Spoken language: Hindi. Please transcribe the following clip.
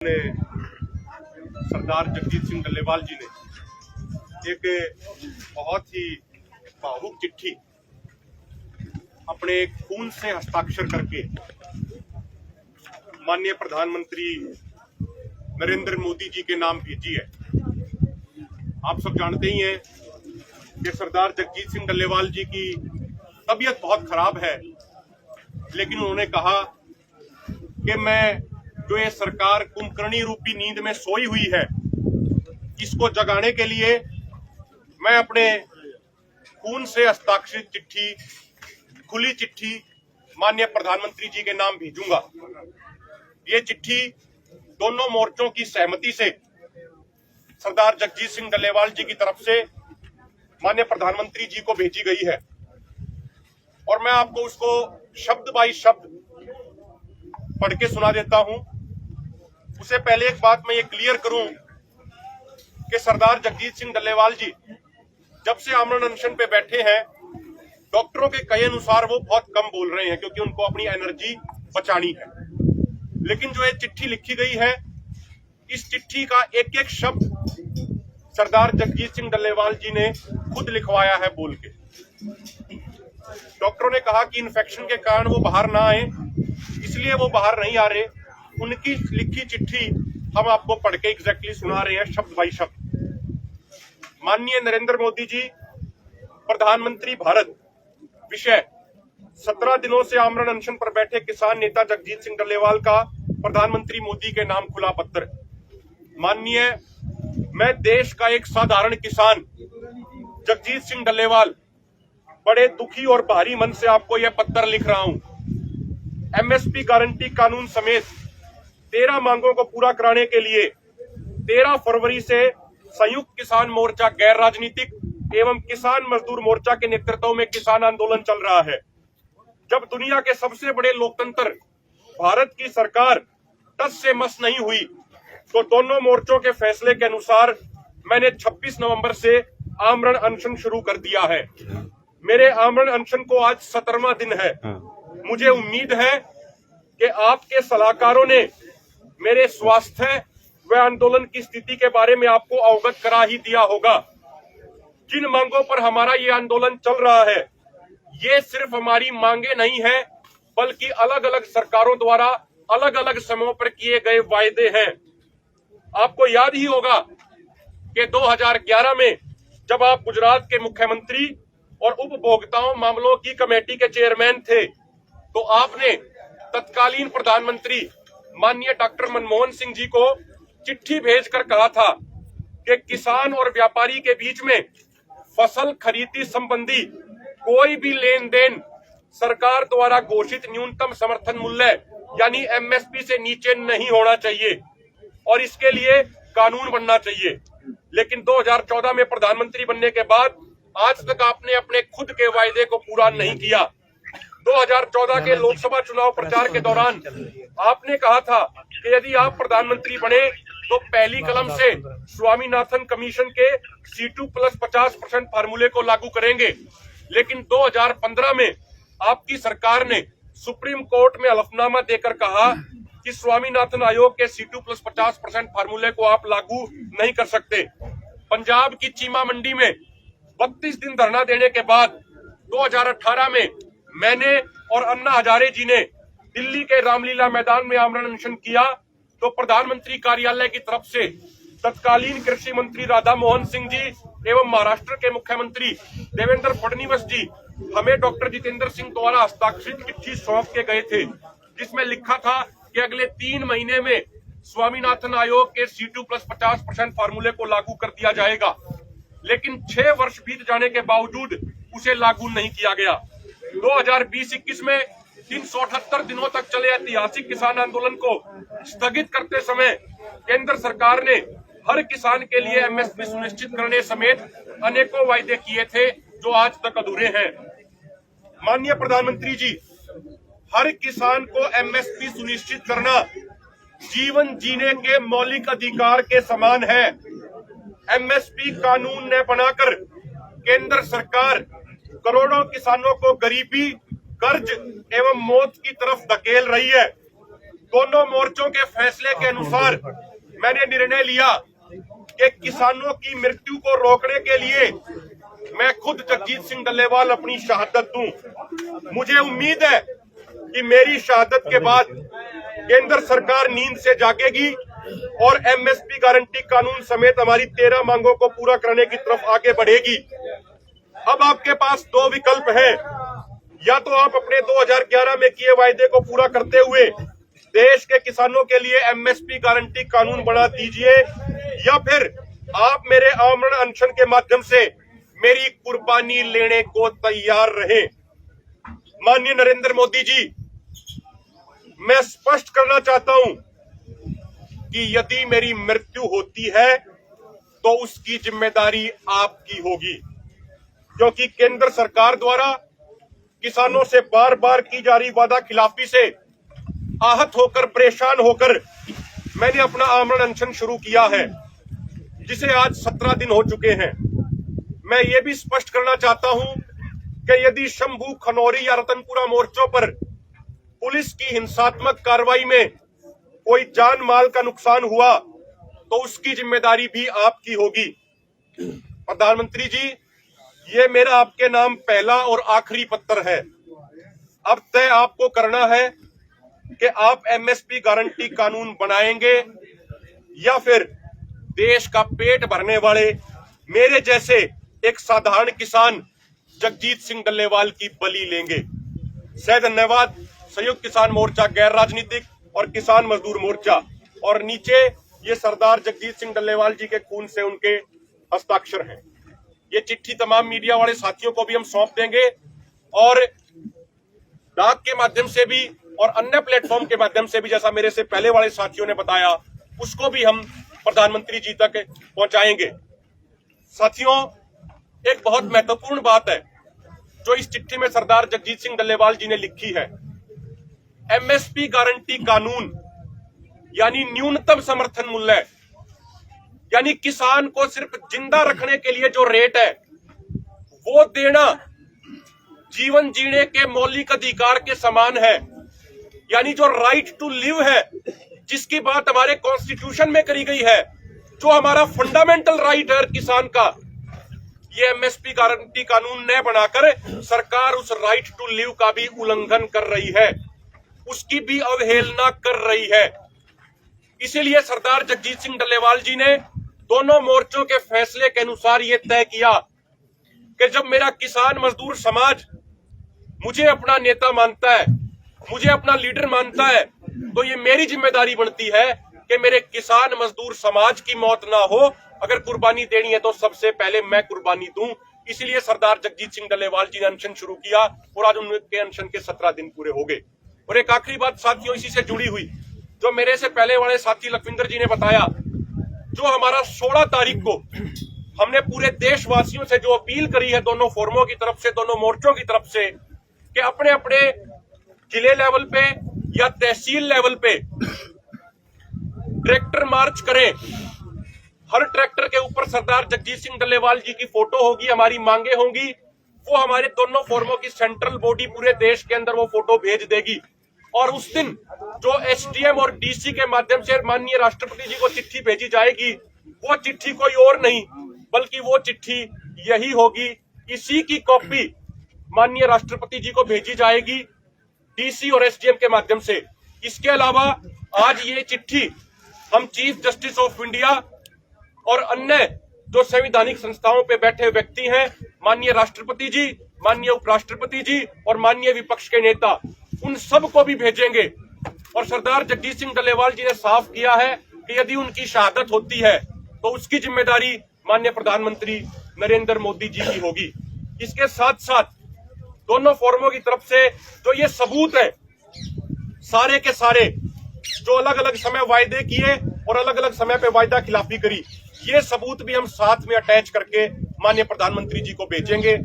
ने सरदार जगजीत सिंह डल्लेवाल जी ने एक बहुत ही भावुक चिट्ठी अपने खून से हस्ताक्षर करके माननीय प्रधानमंत्री नरेंद्र मोदी जी के नाम भेजी है। आप सब जानते ही हैं कि सरदार जगजीत सिंह डल्लेवाल जी की तबीयत बहुत खराब है, लेकिन उन्होंने कहा कि मैं जो ये सरकार कुंभकर्णी रूपी नींद में सोई हुई है, इसको जगाने के लिए मैं अपने खून से हस्ताक्षरित चिट्ठी, खुली चिट्ठी माननीय प्रधानमंत्री जी के नाम भेजूंगा। ये चिट्ठी दोनों मोर्चों की सहमति से सरदार जगजीत सिंह डल्लेवाल जी की तरफ से माननीय प्रधानमंत्री जी को भेजी गई है और मैं आपको उसको शब्द बाई शब्द पढ़ के सुना देता हूं। उससे पहले एक बात मैं ये क्लियर करूं कि सरदार जगजीत सिंह डल्लेवाल जी जब से आमरण अनशन पे बैठे हैं, डॉक्टरों के कहे अनुसार वो बहुत कम बोल रहे हैं क्योंकि उनको अपनी एनर्जी बचानी है। लेकिन जो ये चिट्ठी लिखी गई है, इस चिट्ठी का एक एक शब्द सरदार जगजीत सिंह डल्लेवाल जी ने खुद लिखवाया है बोल के। डॉक्टरों ने कहा कि इन्फेक्शन के कारण वो बाहर ना आए, इसलिए वो बाहर नहीं आ रहे। उनकी लिखी चिट्ठी हम आपको पढ़ के एग्जैक्टली सुना रहे हैं, शब्द बाई शब्द। माननीय नरेंद्र मोदी जी, प्रधानमंत्री भारत, विषय 17 दिनों से आमरण अनशन पर बैठे किसान नेता जगजीत सिंह डल्लेवाल का प्रधानमंत्री मोदी के नाम खुला पत्र। माननीय, मैं देश का एक साधारण किसान जगजीत सिंह डल्लेवाल बड़े दुखी और भारी मन से आपको यह पत्र लिख रहा हूं। एमएसपी गारंटी कानून समेत 13 मांगों को पूरा कराने के लिए 13 फरवरी से संयुक्त किसान मोर्चा, गैर राजनीतिक एवं किसान मजदूर मोर्चा के नेतृत्व में किसान आंदोलन चल रहा है। जब दुनिया के सबसे बड़े लोकतंत्र भारत की सरकार टस से मस नहीं हुई, तो दोनों मोर्चों के फैसले के अनुसार मैंने 26 नवंबर से आमरण अनशन शुरू कर दिया है। मेरे आमरण अनशन को आज 17वां दिन है। मुझे उम्मीद है कि आपके सलाहकारों ने मेरे स्वास्थ्य व आंदोलन की स्थिति के बारे में आपको अवगत करा ही दिया होगा। जिन मांगों पर हमारा ये आंदोलन चल रहा है, ये सिर्फ हमारी मांगे नहीं है, बल्कि अलग अलग सरकारों द्वारा अलग अलग समयों पर किए गए वायदे हैं। आपको याद ही होगा कि 2011 में जब आप गुजरात के मुख्यमंत्री और उपभोक्ताओं मामलों की कमेटी के चेयरमैन थे, तो आपने तत्कालीन प्रधानमंत्री माननीय डॉक्टर मनमोहन सिंह जी को चिट्ठी भेजकर कहा था कि किसान और व्यापारी के बीच में फसल खरीदी संबंधी कोई भी लेन देन सरकार द्वारा घोषित न्यूनतम समर्थन मूल्य यानी एमएसपी से नीचे नहीं होना चाहिए और इसके लिए कानून बनना चाहिए। लेकिन 2014 में प्रधानमंत्री बनने के बाद आज तक आपने अपने खुद के वायदे को पूरा नहीं किया। 2014 के लोकसभा चुनाव प्रचार के दौरान आपने कहा था कि यदि आप प्रधानमंत्री बने तो पहली कलम से स्वामीनाथन कमीशन के C2+50% फार्मूले को लागू करेंगे। लेकिन 2015 में आपकी सरकार ने सुप्रीम कोर्ट में हलफनामा देकर कहा कि स्वामीनाथन आयोग के C2+50% फार्मूले को आप लागू नहीं कर सकते। पंजाब की चीमा मंडी में 32 दिन धरना देने के बाद 2018 में मैंने और अन्ना हजारे जी ने दिल्ली के रामलीला मैदान में आमरण अनशन किया, तो प्रधानमंत्री कार्यालय की तरफ से तत्कालीन कृषि मंत्री राधा मोहन सिंह जी एवं महाराष्ट्र के मुख्यमंत्री देवेंद्र फडणवीस जी हमें डॉक्टर जितेंद्र सिंह द्वारा हस्ताक्षरित चिट्ठी सौंप के गए थे, जिसमें लिखा था कि अगले 3 महीने में स्वामीनाथन आयोग के C2+50% फार्मूले को लागू कर दिया जाएगा। लेकिन 6 वर्ष बीत जाने के बावजूद उसे लागू नहीं किया गया। 2020-21 में 378 दिनों तक चले ऐतिहासिक किसान आंदोलन को स्थगित करते समय केंद्र सरकार ने हर किसान के लिए एमएसपी सुनिश्चित करने समेत अनेकों वायदे किए थे जो आज तक अधूरे हैं। माननीय प्रधानमंत्री जी, हर किसान को एमएसपी सुनिश्चित करना जीवन जीने के मौलिक अधिकार के समान है। एमएसपी कानून ने बनाकर केंद्र सरकार करोड़ों किसानों को गरीबी, कर्ज एवं मौत की तरफ धकेल रही है। दोनों मोर्चों के फैसले के अनुसार मैंने निर्णय लिया कि किसानों की मृत्यु को रोकने के लिए मैं खुद जगजीत सिंह डल्लेवाल अपनी शहादत दूं। मुझे उम्मीद है कि मेरी शहादत के बाद केंद्र सरकार नींद से जागेगी और एमएसपी गारंटी कानून समेत हमारी 13 मांगों को पूरा करने की तरफ आगे बढ़ेगी। अब आपके पास दो विकल्प हैं, या तो आप अपने 2011 में किए वायदे को पूरा करते हुए देश के किसानों के लिए एमएसपी गारंटी कानून बना दीजिए, या फिर आप मेरे आमरण अनशन के माध्यम से मेरी कुर्बानी लेने को तैयार रहे। माननीय नरेंद्र मोदी जी, मैं स्पष्ट करना चाहता हूं कि यदि मेरी मृत्यु होती है तो उसकी जिम्मेदारी आपकी होगी, क्योंकि केंद्र सरकार द्वारा किसानों से बार बार की जा रही वादा खिलाफी से आहत होकर, परेशान होकर मैंने अपना आमरण अनशन शुरू किया है, जिसे आज 17 दिन हो चुके हैं। मैं ये भी स्पष्ट करना चाहता हूं कि यदि शंभू, खनौरी या रतनपुरा मोर्चों पर पुलिस की हिंसात्मक कार्रवाई में कोई जान माल का नुकसान हुआ तो उसकी जिम्मेदारी भी आपकी होगी। प्रधानमंत्री जी, ये मेरा आपके नाम पहला और आखिरी पत्र है। अब तय आपको करना है कि आप एमएसपी गारंटी कानून बनाएंगे या फिर देश का पेट भरने वाले मेरे जैसे एक साधारण किसान जगजीत सिंह डल्लेवाल की बलि लेंगे। सह धन्यवाद। संयुक्त किसान मोर्चा, गैर राजनीतिक और किसान मजदूर मोर्चा, और नीचे ये सरदार जगजीत सिंह डल्लेवाल जी के खून से उनके हस्ताक्षर हैं। ये चिट्ठी तमाम मीडिया वाले साथियों को भी हम सौंप देंगे और डाक के माध्यम से भी और अन्य प्लेटफॉर्म के माध्यम से भी, जैसा मेरे से पहले वाले साथियों ने बताया, उसको भी हम प्रधानमंत्री जी तक पहुंचाएंगे। साथियों, एक बहुत महत्वपूर्ण बात है जो इस चिट्ठी में सरदार जगजीत सिंह डल्लेवाल जी ने लिखी है। एमएसपी गारंटी कानून यानी न्यूनतम समर्थन मूल्य, यानी किसान को सिर्फ जिंदा रखने के लिए जो रेट है वो देना जीवन जीने के मौलिक अधिकार के समान है। यानी जो राइट टू लिव है, जिसकी बात हमारे कॉन्स्टिट्यूशन में करी गई है, जो हमारा फंडामेंटल राइट है किसान का, ये एमएसपी गारंटी कानून न बनाकर सरकार उस राइट टू लिव का भी उल्लंघन कर रही है, उसकी भी अवहेलना कर रही है। इसीलिए सरदार जगजीत सिंह डल्लेवाल जी ने दोनों मोर्चों के फैसले के अनुसार यह तय किया कि जब मेरा किसान मजदूर समाज मुझे अपना नेता मानता है, मुझे अपना लीडर मानता है, तो ये मेरी जिम्मेदारी बनती है कि मेरे किसान मजदूर समाज की मौत ना हो। अगर कुर्बानी देनी है तो सबसे पहले मैं कुर्बानी दूं। इसलिए सरदार जगजीत सिंह डल्लेवाल जी ने अनशन शुरू किया और आज उनके अनशन के 17 दिन पूरे हो गए। और एक आखिरी बात साथियों इसी से जुड़ी हुई, जो मेरे से पहले वाले साथी लखविंदर जी ने बताया, जो हमारा 16 तारीख को हमने पूरे देशवासियों से जो अपील करी है, दोनों फोरमों की तरफ से, दोनों मोर्चों की तरफ से, कि अपने अपने जिले लेवल पे या तहसील लेवल पे ट्रैक्टर मार्च करें। हर ट्रैक्टर के ऊपर सरदार जगजीत सिंह डल्लेवाल जी की फोटो होगी, हमारी मांगे होंगी। वो हमारे दोनों फोरमों की सेंट्रल बॉडी पूरे देश के अंदर वो फोटो भेज देगी। और उस दिन जो एसडीएम और डीसी के माध्यम से माननीय राष्ट्रपति जी को चिट्ठी भेजी जाएगी, वो चिट्ठी कोई और नहीं बल्कि वो चिट्ठी यही होगी। इसी की कॉपी माननीय राष्ट्रपति जी को भेजी जाएगी डीसी और एसडीएम के माध्यम से। इसके अलावा आज ये चिट्ठी हम चीफ जस्टिस ऑफ इंडिया और अन्य जो संवैधानिक संस्थाओं पे बैठे व्यक्ति हैं, माननीय राष्ट्रपति जी, माननीय उपराष्ट्रपति जी और माननीय विपक्ष के नेता, उन सब को भी भेजेंगे। और सरदार जगजीत सिंह डल्लेवाल जी ने साफ किया है कि यदि उनकी शहादत होती है तो उसकी जिम्मेदारी माननीय प्रधानमंत्री नरेंद्र मोदी जी की होगी। इसके साथ साथ दोनों फोरमों की तरफ से जो ये सबूत है, सारे के सारे जो अलग अलग समय वायदे किए और अलग अलग समय पे वायदा खिलाफी करी, ये सबूत भी हम साथ में अटैच करके माननीय प्रधानमंत्री जी को भेजेंगे।